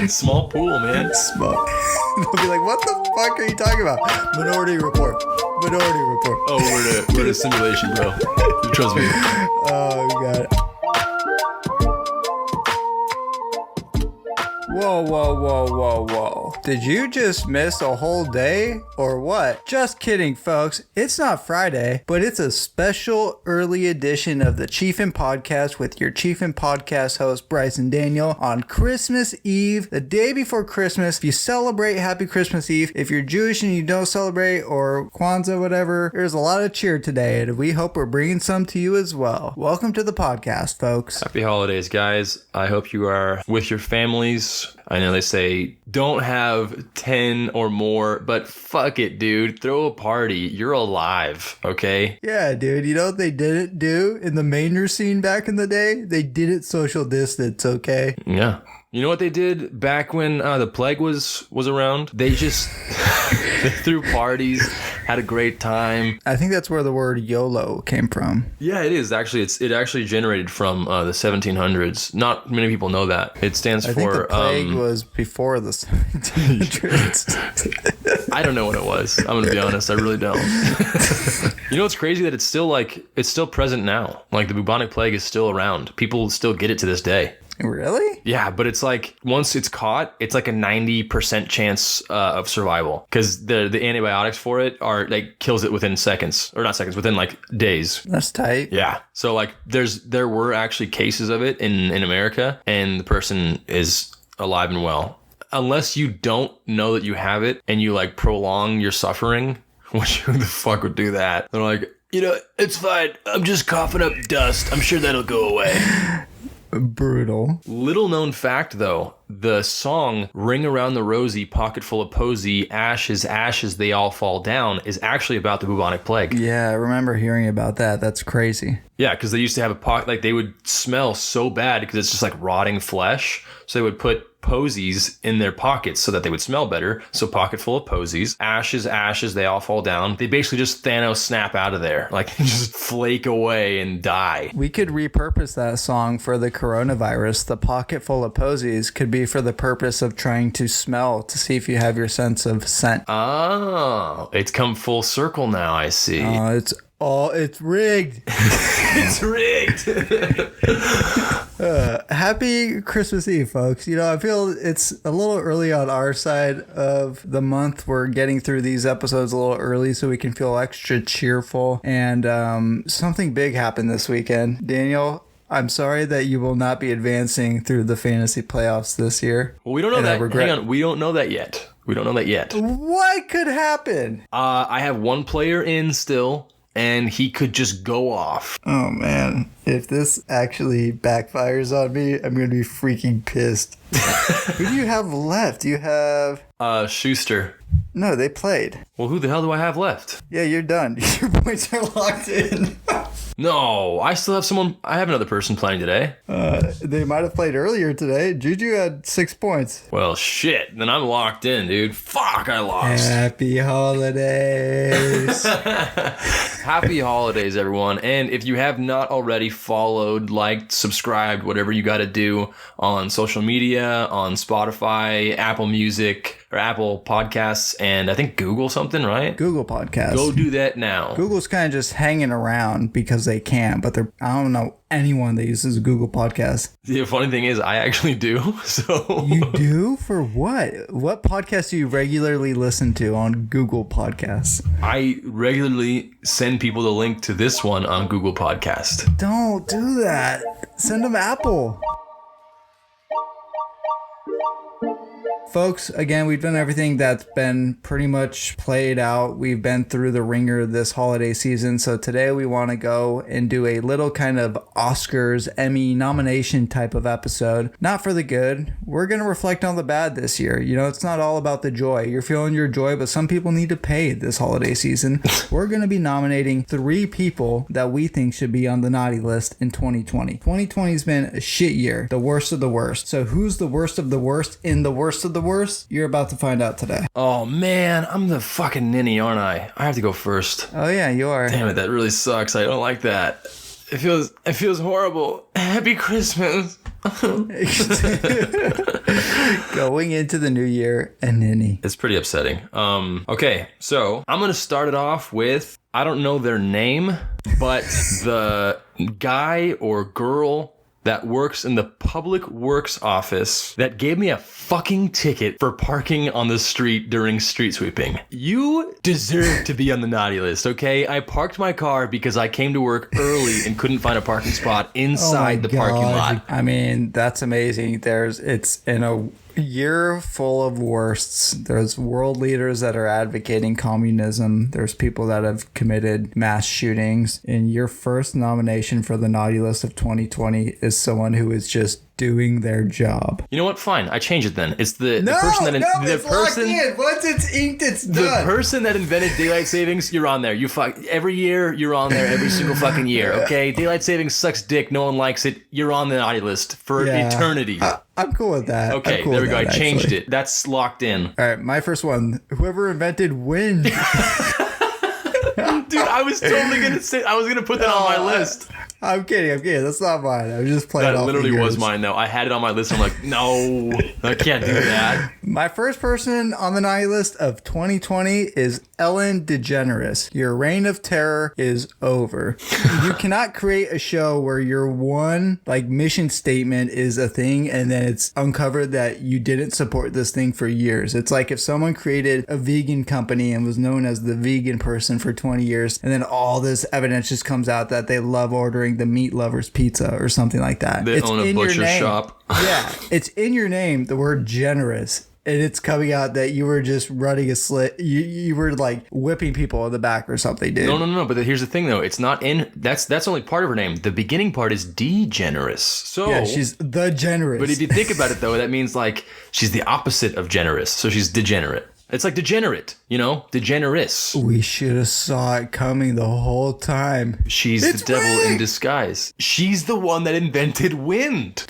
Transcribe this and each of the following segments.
Small pool, man. Small. They'll be like, what the fuck are you talking about? Minority Report. Oh, we're in a simulation, bro. Trust me. Oh, God. Whoa. Did you just miss a whole day or what? Just kidding, folks. It's not Friday, but it's a special early edition of the Chiefin podcast with your Chiefin podcast host, Bryce and Daniel, on Christmas Eve, the day before Christmas. If you celebrate, happy Christmas Eve. If you're Jewish and you don't celebrate, or Kwanzaa, whatever, there's a lot of cheer today, and we hope we're bringing some to you as well. Welcome to the podcast, folks. Happy holidays, guys. I hope you are with your families. I know they say don't have 10 or more, but fuck it, dude. Throw a party. You're alive, okay? Yeah, dude. You know what they didn't do in the manger scene back in the day? They didn't social distance, okay? Yeah. You know what they did back when the plague was around? They just they threw parties, had a great time. I think that's where the word YOLO came from. Yeah, it is. Actually, it actually generated from the 1700s. Not many people know that. It stands for... I think the plague was before the 1700s. I don't know what it was. I'm going to be honest. I really don't. You know what's crazy? That it's still present now. Like the bubonic plague is still around. People still get it to this day. Really? Yeah, but it's like once it's caught, it's like a 90% chance of survival because the antibiotics for it are like kills it within seconds, or not seconds, within like days. That's tight. Yeah. So like there were actually cases of it in America, and the person is alive and well. Unless you don't know that you have it and you like prolong your suffering, which who the fuck would do that? They're like, it's fine. I'm just coughing up dust. I'm sure that'll go away. Brutal. Little known fact, though, the song Ring Around the Rosie, Pocket Full of Posy, Ashes, Ashes, They All Fall Down is actually about the bubonic plague. Yeah, I remember hearing about that. That's crazy. Yeah, because they used to have a pocket, like they would smell so bad because it's just like rotting flesh. So they would put posies in their pockets so that they would smell better. So pocket full of posies, ashes, ashes, they all fall down. They basically just Thanos snap out of there, like just flake away and die. We could repurpose that song for the coronavirus. The pocket full of posies could be for the purpose of trying to smell to see if you have your sense of scent. Oh, it's come full circle now, I see. It's rigged. It's rigged. Happy Christmas Eve, folks. I feel it's a little early on our side of the month. We're getting through these episodes a little early so we can feel extra cheerful. And something big happened this weekend. Daniel, I'm sorry that you will not be advancing through the fantasy playoffs this year. Well, we don't know that. Hang on. We don't know that yet. What could happen? I have one player in still, and he could just go off. Oh, man. If this actually backfires on me, I'm going to be freaking pissed. Who do you have left? Do you have... Schuster. No, they played. Well, who the hell do I have left? Yeah, you're done. Your points are locked in. No, I still have someone. I have another person playing today. They might have played earlier today. Juju had 6 points. Well, shit. Then I'm locked in, dude. Fuck, I lost. Happy holidays. Happy holidays, everyone. And if you have not already followed, liked, subscribed, whatever you got to do on social media, on Spotify, Apple Music, or Apple Podcasts, and I think Google something, right? Google Podcasts. Go do that now. Google's kind of just hanging around because they can, but I don't know anyone that uses Google Podcasts. The funny thing is, I actually do. So you do? For what? What podcast do you regularly listen to on Google Podcasts? I regularly send people the link to this one on Google Podcast. Don't do that. Send them Apple. Folks, again, we've done everything that's been pretty much played out. We've been through the ringer this holiday season. So today we want to go and do a little kind of Oscars, Emmy nomination type of episode. Not for the good. We're going to reflect on the bad this year. It's not all about the joy. You're feeling your joy, but some people need to pay this holiday season. We're going to be nominating 3 people that we think should be on the naughty list in 2020. 2020's been a shit year. The worst of the worst. So who's the worst of the worst in the worst of the worst? You're about to find out today. Oh man, I'm the fucking ninny, aren't I? I have to go first. Oh yeah, you are. Damn it, that really sucks. I don't like that. It feels horrible. Happy Christmas. Going into the new year, a ninny. It's pretty upsetting. Okay, so I'm going to start it off with, I don't know their name, but the guy or girl that works in the public works office that gave me a fucking ticket for parking on the street during street sweeping. You deserve to be on the naughty list, okay? I parked my car because I came to work early and couldn't find a parking spot inside the parking lot. I mean, that's amazing. It's in a year full of worsts. There's world leaders that are advocating communism. There's people that have committed mass shootings. And your first nomination for the naughty list of 2020 is someone who is just doing their job. You know what? Fine. I change it then. It's the person that it's locked in. Once it's inked, it's done. The person that invented daylight savings, you're on there. Every year, you're on there every single fucking year, okay? Daylight savings sucks dick. No one likes it. You're on the naughty list for eternity. I'm cool with that. Okay, cool there we go. That, I changed it. That's locked in. All right, my first one. Whoever invented wind. Dude, I was totally gonna put that on my list. I'm kidding. That's not mine. I was just playing. That literally was mine, though. I had it on my list. I'm like, no, I can't do that. My first person on the naughty list of 2020 is Ellen DeGeneres. Your reign of terror is over. You cannot create a show where your one mission statement is a thing and then it's uncovered that you didn't support this thing for years. It's like if someone created a vegan company and was known as the vegan person for 20 years and then all this evidence just comes out that they love ordering the Meat Lovers Pizza or something like that. They own a butcher shop. Yeah, it's in your name, the word generous. And it's coming out that you were just running a slit. You were whipping people in the back or something, dude. No. But here's the thing, though. It's not in. That's only part of her name. The beginning part is degenerous. So yeah, she's the generous. But if you think about it, though, that means she's the opposite of generous. So she's degenerate. It's like degenerate, degenerous. We should have saw it coming the whole time. She's the devil in disguise. She's the one that invented wind.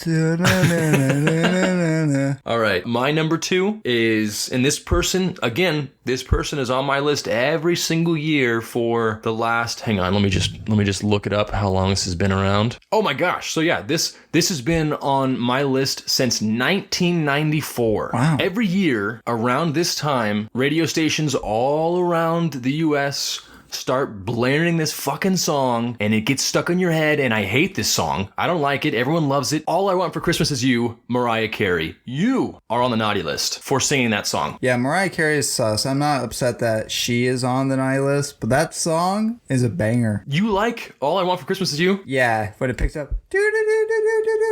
All right, my number 2 is, and this person is on my list every single year for the last, hang on, let me just look it up, how long this has been around. Oh my gosh, so yeah, this has been on my list since 1994. Wow. Every year around this time, radio stations all around the U.S. start blaring this fucking song and it gets stuck in your head, and I hate this song. I don't like it. Everyone loves it. All I Want for Christmas Is You, Mariah Carey. You are on the naughty list for singing that song. Yeah, Mariah Carey is sus. I'm not upset that she is on the naughty list, but that song is a banger. You like All I Want for Christmas Is You? Yeah, when it picks up.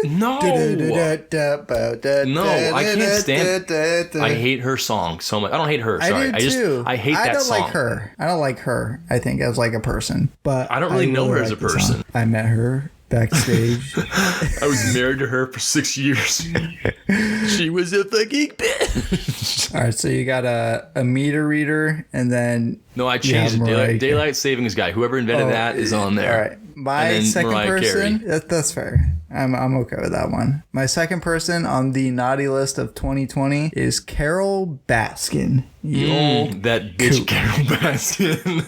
No. No, I can't stand it. I hate her song so much. I don't hate her. Sorry. I do too. I hate that song. I don't like her. I think as a person, but I don't really know her as a person. I met her backstage. I was married to her for 6 years. She was a fucking bitch. All right, so you got a meter reader, and then I changed it. Daylight savings guy. Whoever invented that is on there. All right, my second Mariah person. Carey. That's fair. I'm okay with that one. My second person on the naughty list of 2020 is Carol Baskin. That bitch coot. Carol Baskin.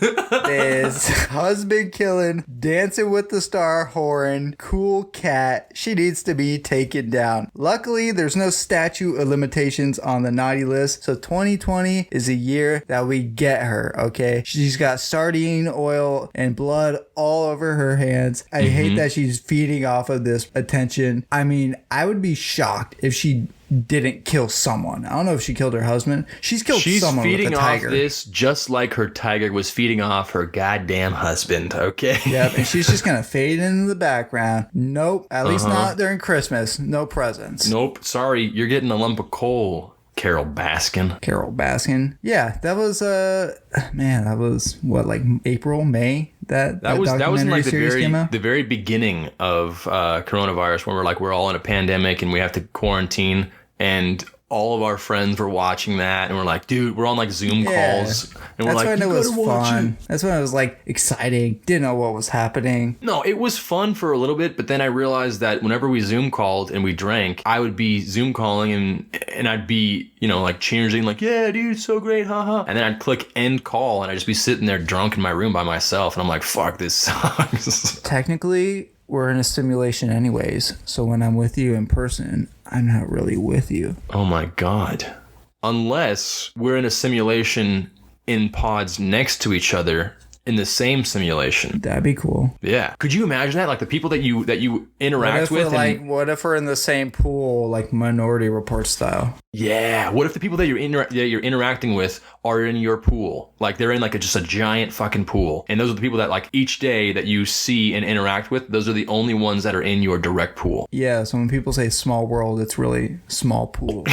Is husband killing, dancing with the star horn, cool cat. She needs to be taken down. Luckily, there's no statute of limitations on the naughty list, so 2020 is a year that we get her, okay? She's got sardine oil and blood all over her hands. I hate that she's feeding off of this attention. I mean, I would be shocked if she didn't kill someone. I don't know if she killed her husband. She's killed someone with a tiger. She's feeding off this just like her tiger was feeding off her goddamn husband, okay? Yep, and she's just gonna fade into the background. Nope, at least not during Christmas. No presents. Nope, sorry, you're getting a lump of coal, Carol Baskin. Carol Baskin. Yeah, that was that was what, April, May? That was in the very beginning of coronavirus, when we're all in a pandemic and we have to quarantine, and all of our friends were watching that, and we're like, dude, we're on Zoom calls, and we're like, that's when it was fun. It. That's when it was exciting. Didn't know what was happening. No, it was fun for a little bit, but then I realized that whenever we Zoom called and we drank, I would be Zoom calling and I'd be, cheering, yeah, dude, so great, haha. And then I'd click end call, and I'd just be sitting there drunk in my room by myself, and I'm like, fuck, this sucks. Technically, we're in a simulation anyways. So when I'm with you in person, I'm not really with you. Oh my God. Unless we're in a simulation in pods next to each other in the same simulation. That'd be cool. Yeah. Could you imagine that? Like the people that you interact with. What if we're in the same pool, like Minority Report style? Yeah. What if the people that you're interacting with are in your pool? Like they're in like just a giant fucking pool. And those are the people that like each day that you see and interact with, those are the only ones that are in your direct pool. Yeah. So when people say small world, it's really small pool.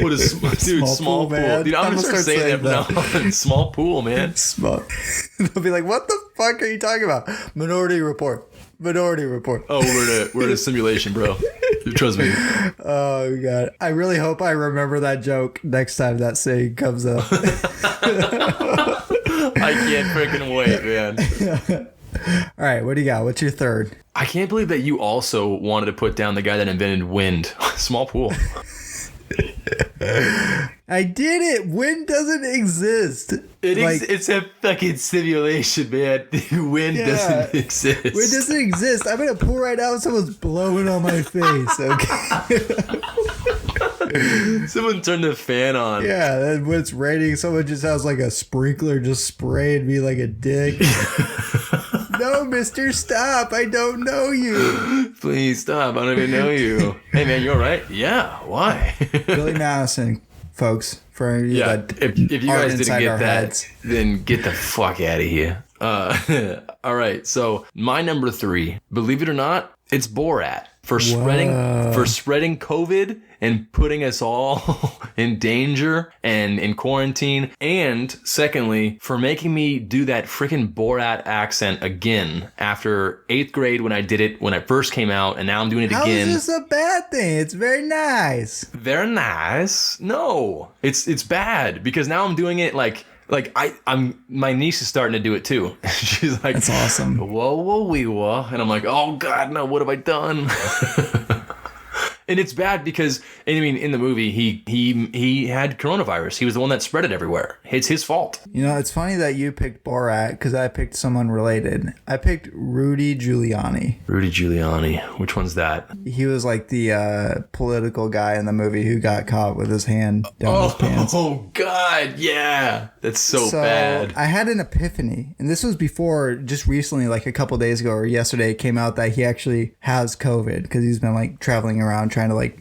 What is small pool? Man. Dude, I'm gonna start saying that now. Small pool, man. Small. They'll be like, "What the fuck are you talking about?" Minority Report. Minority Report. Oh, we're in a simulation, bro. Trust me. Oh God, I really hope I remember that joke next time that saying comes up. I can't freaking wait, man. All right, what do you got? What's your third? I can't believe that you also wanted to put down the guy that invented wind. Small pool. I did it. Wind doesn't exist. It's a fucking simulation, man. Wind doesn't exist. Wind doesn't exist. I'm in a pool right now and someone's blowing on my face. Okay. Someone turned the fan on. Yeah, and when it's raining, someone just has like a sprinkler just spraying me like a dick. No, mister, stop. I don't know you. Please stop. I don't even know you. Hey, man, you all right? Yeah. Why? Billy Madison, folks. For you that if you guys didn't get that, heads. then get the fuck out of here. All right. So my number 3, believe it or not, it's Borat for spreading COVID and putting us all in danger and in quarantine. And secondly, for making me do that freaking Borat accent again after 8th grade when I did it when I first came out, and now I'm doing it again. How is this a bad thing? It's very nice. Very nice. No, it's bad because now I'm doing it like I'm my niece is starting to do it too. She's like, that's awesome. Whoa, and I'm like, oh God, no, what have I done? And it's bad because, I mean, in the movie, he had coronavirus. He was the one that spread it everywhere. It's his fault. You know, it's funny that you picked Borat because I picked someone related. I picked Rudy Giuliani. Rudy Giuliani. Which one's that? He was like the political guy in the movie who got caught with his hand down his pants. Oh, God. Yeah. That's so bad. I had an epiphany. And this was before, just recently, like a couple days ago or yesterday, it came out that he actually has COVID because he's been like traveling around trying to like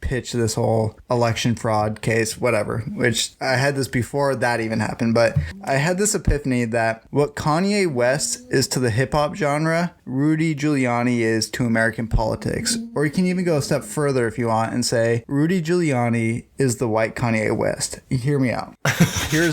pitch this whole election fraud case, whatever, which I had this before that even happened. But I had this epiphany that what Kanye West is to the hip hop genre, Rudy Giuliani is to American politics. Or you can even go a step further if you want and say Rudy Giuliani is the white Kanye West. Hear me out. Here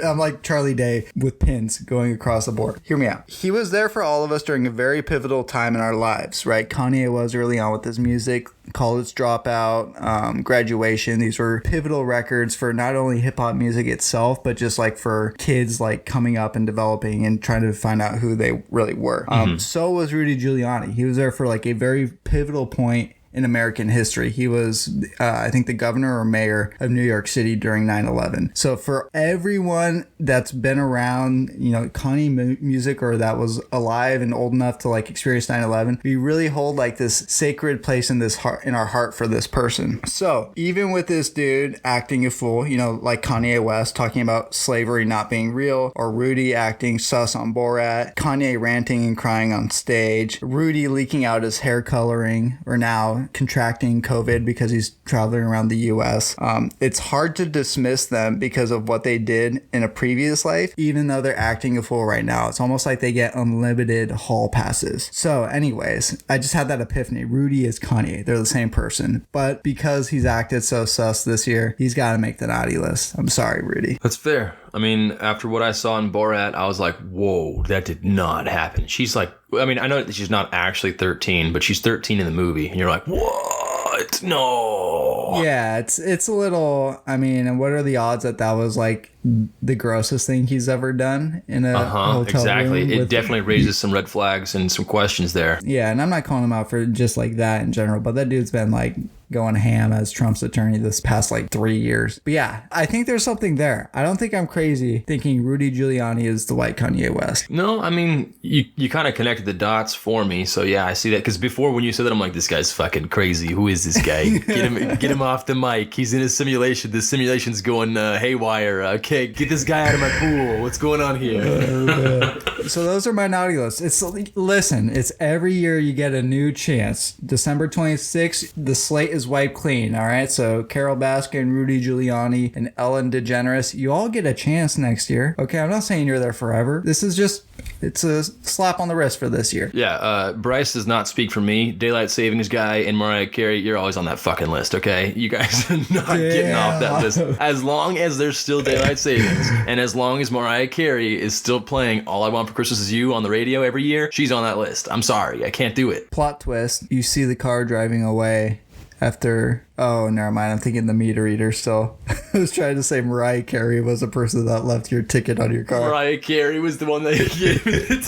I'm like Charlie Day with pins going across the board. Hear me out. He was there for all of us during a very pivotal time in our lives, right? Kanye was early on with his music, college dropout, graduation. These were pivotal records for not only hip hop music itself, but just like for kids like coming up and developing and trying to find out who they really were. So was Rudy Giuliani. He was there for like a very pivotal point in American history. He was, I think, the governor or mayor of New York City during 9/11. So for everyone that's been around, you know, Kanye music or that was alive and old enough to like experience 9/11, we really hold like this sacred place in this heart, in our heart for this person. So even with this dude acting a fool, you know, like Kanye West talking about slavery not being real, or Rudy acting sus on Borat, Kanye ranting and crying on stage, Rudy leaking out his hair coloring, or now contracting COVID because he's traveling around the US. It's hard to dismiss them because of what they did in a previous life, even though they're acting a fool right now. It's almost like they get unlimited hall passes. So anyways, I just had that epiphany. Rudy is Kanye. They're the same person. But because he's acted so sus this year, he's got to make the naughty list. I'm sorry, Rudy. That's fair. I mean, after what I saw in Borat, I was like, whoa, that did not happen. She's like, I mean, I know that she's not actually 13, but she's 13 in the movie. And you're like, what? No. Yeah, it's a little, I mean, and what are the odds that that was like the grossest thing he's ever done in a hotel exactly. room. It definitely raises some red flags and some questions there. Yeah, and I'm not calling him out for just like that in general, but that dude's been like going ham as Trump's attorney this past like 3 years. But yeah, I think there's something there. I don't think I'm crazy thinking Rudy Giuliani is the white Kanye West. No, I mean, you kind of connected the dots for me. So yeah, I see that. Because before when you said that, I'm like, this guy's fucking crazy. Who is this guy? Get him off the mic. He's in a simulation. This simulation's going haywire. Okay, get this guy out of my pool. What's going on here? So those are my naughty lists. Listen, it's every year you get a new chance. December 26th, the slate is wiped clean, all right? So Carol Baskin, Rudy Giuliani, and Ellen DeGeneres, you all get a chance next year. Okay, I'm not saying you're there forever. This is just, it's a slap on the wrist for this year. Yeah, Bryce does not speak for me. Daylight Savings Guy and Mariah Carey, you're always on that fucking list, okay? You guys are not getting off that list. As long as there's still Daylight Savings, and as long as Mariah Carey is still playing All I Want for Christmas Is You on the radio every year, she's on that list. I'm sorry, I can't do it. Plot twist, you see the car driving away after, oh, never mind, I'm thinking the meter reader still. I was trying to say Mariah Carey was the person that left your ticket on your car. Mariah Carey was the one that gave me the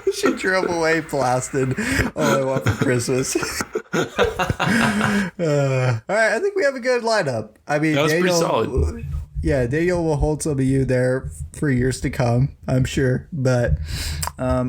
ticket. She drove away blasted All I Want for Christmas. All right, I think we have a good lineup. I mean, that was pretty solid. Yeah, Daniel will hold some of you there for years to come, I'm sure. But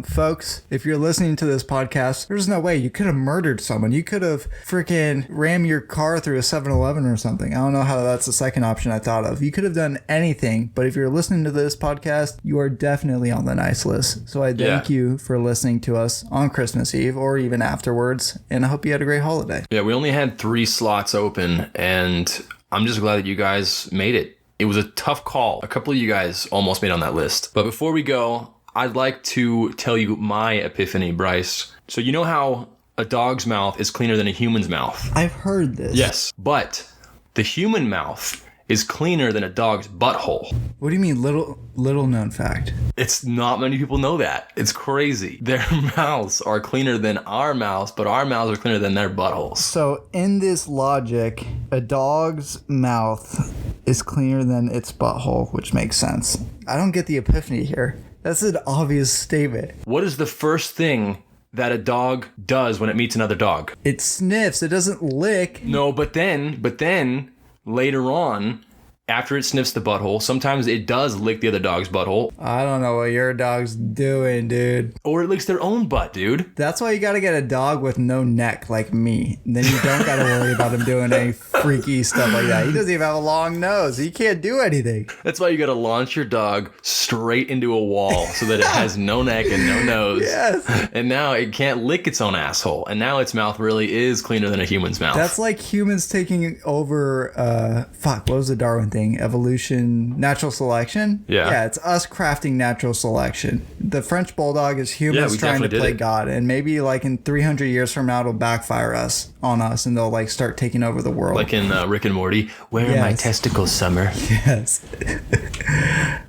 folks, if you're listening to this podcast, there's no way you could have murdered someone. You could have freaking rammed your car through a 7-Eleven or something. I don't know how that's the second option I thought of. You could have done anything, but if you're listening to this podcast, you are definitely on the nice list. So I thank you for listening to us on Christmas Eve or even afterwards, and I hope you had a great holiday. Yeah, we only had 3 slots open, and I'm just glad that you guys made it. It was a tough call. A couple of you guys almost made on that list. But before we go, I'd like to tell you my epiphany, Bryce. So you know how a dog's mouth is cleaner than a human's mouth? I've heard this. Yes, but the human mouth is cleaner than a dog's butthole. What do you mean, little known fact? It's not many people know that. It's crazy. Their mouths are cleaner than our mouths, but our mouths are cleaner than their buttholes. So in this logic, a dog's mouth is cleaner than its butthole, which makes sense. I don't get the epiphany here. That's an obvious statement. What is the first thing that a dog does when it meets another dog? It sniffs. It doesn't lick. No, but then later on, after it sniffs the butthole, sometimes it does lick the other dog's butthole. I don't know what your dog's doing, dude. Or it licks their own butt, dude. That's why you gotta get a dog with no neck like me. Then you don't gotta worry about him doing any freaky stuff like that. He doesn't even have a long nose. He can't do anything. That's why you gotta launch your dog straight into a wall so that it has no neck and no nose. Yes. And now it can't lick its own asshole. And now its mouth really is cleaner than a human's mouth. That's like humans taking over, what was the Darwin thing? Evolution, natural selection? Yeah, it's us crafting natural selection. The French Bulldog is humans trying to play God. And maybe like in 300 years from now, it'll backfire on us and they'll like start taking over the world. Like in Rick and Morty, where are my testicles, Summer? Yes.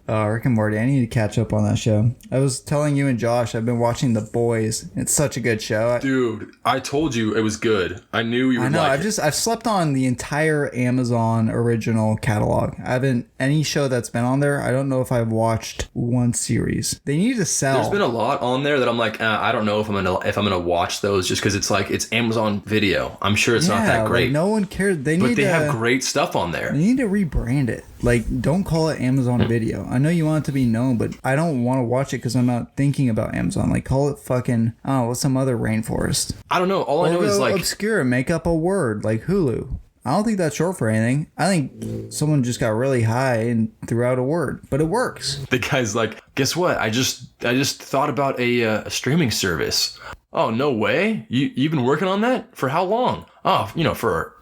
Rick and Morty, I need to catch up on that show. I was telling you and Josh, I've been watching The Boys. It's such a good show. Dude, I told you it was good. I knew you would like it. I've slept on the entire Amazon original catalog. I haven't, any show that's been on there, I don't know if I've watched one series. They need to sell. There's been a lot on there that I'm like, I don't know if I'm gonna watch those just because it's like, it's Amazon Video. I'm sure it's not that great. Like no one cares. They have great stuff on there. They need to rebrand it. Like, don't call it Amazon Video. I know you want it to be known, but I don't want to watch it because I'm not thinking about Amazon. Like, call it fucking, I don't know, what's some other rainforest? I don't know. All I know is like obscure. Make up a word like Hulu. I don't think that's short for anything. I think someone just got really high and threw out a word, but it works. The guy's like, guess what? I just thought about a streaming service. Oh, no way? You've been working on that? For how long? Oh, for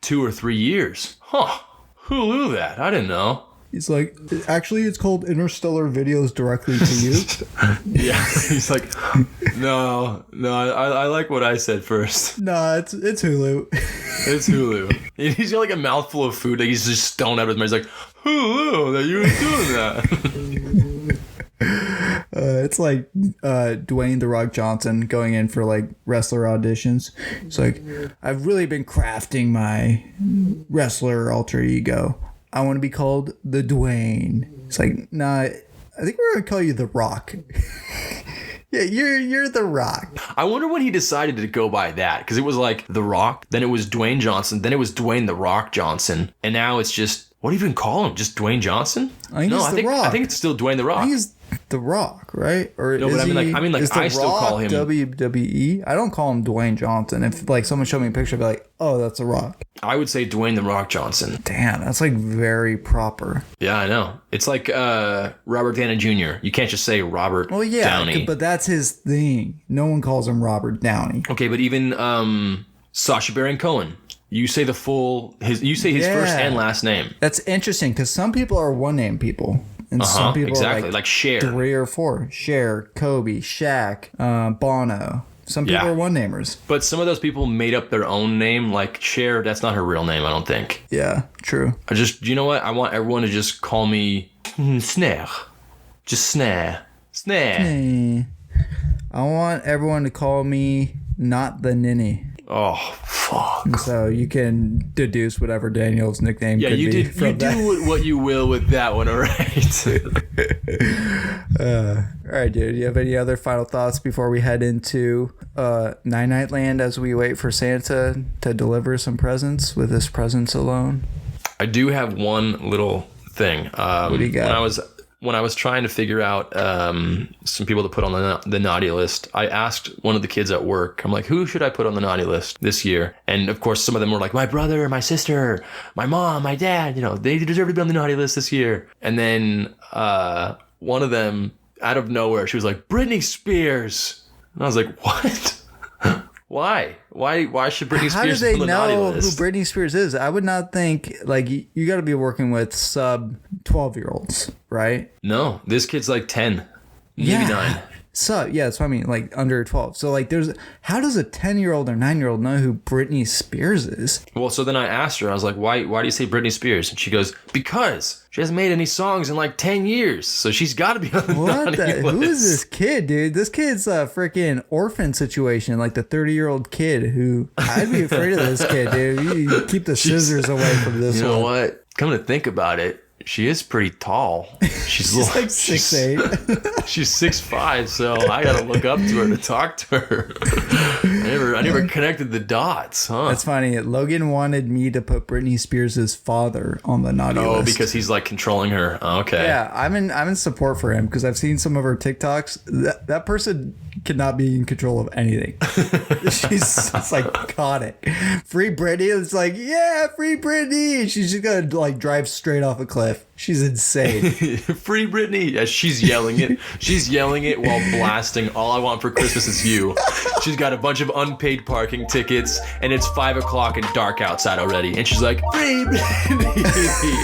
2 or 3 years. Huh. Who knew that? I didn't know. He's like, actually, it's called Interstellar Videos Directly to You. Yeah. He's like, no, I like what I said first. Nah, it's Hulu. It's Hulu. He's got like a mouthful of food. Like he's just stoned out of his mouth. He's like, Hulu, that you were doing that. It's like Dwayne The Rock Johnson going in for like wrestler auditions. It's like, I've really been crafting my wrestler alter ego. I want to be called the Dwayne. It's like, nah, I think we're gonna call you the Rock. Yeah, you're the Rock. I wonder when he decided to go by that, because it was like the Rock, then it was Dwayne Johnson, then it was Dwayne the Rock Johnson, and now it's just, what do you even call him? Just Dwayne Johnson? I think it's still Dwayne the Rock. I think he's the Rock, right? Or no, but I mean, is the I still Rock call him WWE. I don't call him Dwayne Johnson. If like someone showed me a picture, I'd be like, oh, that's the Rock. I would say Dwayne the Rock Johnson. Damn, that's like very proper. Yeah, I know. It's like Robert Downey Jr. You can't just say Robert Downey. But that's his thing. No one calls him Robert Downey. Okay, but even Sacha Baron Cohen. You say his first and last name. That's interesting because some people are one name people. And some people are like Cher. 3 or 4. Cher, Kobe, Shaq, Bono. Some people are one namers. But some of those people made up their own name. Like Cher, that's not her real name, I don't think. Yeah, true. You know what? I want everyone to just call me Snare. Just Snare. I want everyone to call me Not the Ninny. Oh, fuck. So you can deduce whatever Daniel's nickname could be. You do what you will with that one, all right? All right, dude. Do you have any other final thoughts before we head into Night Land as we wait for Santa to deliver some presents with his presence alone? I do have one little thing. What do you got? When I was trying to figure out some people to put on the naughty list, I asked one of the kids at work, I'm like, who should I put on the naughty list this year? And of course, some of them were like, my brother, my sister, my mom, my dad, they deserve to be on the naughty list this year. And then one of them, out of nowhere, she was like, Britney Spears. And I was like, what? Why? Why should Britney Spears be on the naughty list? How do they know who Britney Spears is? I would not think, like, you got to be working with sub 12-year-olds, right? No, this kid's like 10, maybe 9. So, yeah, that's what I mean, like, under 12. So, like, how does a 10-year-old or 9-year-old know who Britney Spears is? Well, so then I asked her, I was like, why do you say Britney Spears? And she goes, because she hasn't made any songs in like 10 years. So she's got to be on the naughty list. Who is this kid, dude? This kid's a freaking orphan situation, like the 30-year-old kid who, I'd be afraid of this kid, dude. You keep the scissors away from this one. You know what? Come to think about it, she is pretty tall. She's like 6'8". She's 6'5", so I gotta look up to her to talk to her. I never connected the dots, huh? That's funny. Logan wanted me to put Britney Spears' father on the naughty list. Oh, because he's like controlling her. Oh, okay. Yeah, I'm in support for him because I've seen some of her TikToks. That person cannot be in control of anything. She's psychotic. Free Britney. It's like, yeah, free Britney. She's just gonna like drive straight off a cliff. She's insane. Free Britney. Yeah, she's yelling it. She's yelling it while blasting All I Want for Christmas Is You. She's got a bunch of unpaid parking tickets, and it's 5 o'clock and dark outside already. And she's like, free Britney.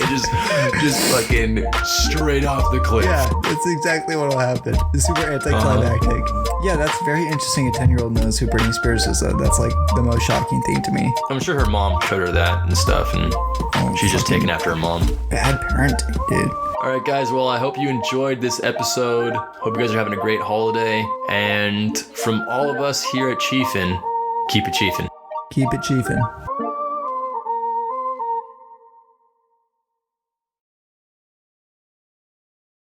And just fucking straight off the cliff. Yeah, that's exactly what will happen. It's super anticlimactic. Yeah, that's very interesting. A 10-year-old knows who Britney Spears is. That's like the most shocking thing to me. I'm sure her mom showed her that and stuff, and she's just taking after her mom. Bad parenting, dude. All right, guys. Well, I hope you enjoyed this episode. Hope you guys are having a great holiday. And from all of us here at Chiefin, keep it chiefin'. Keep it chiefin'.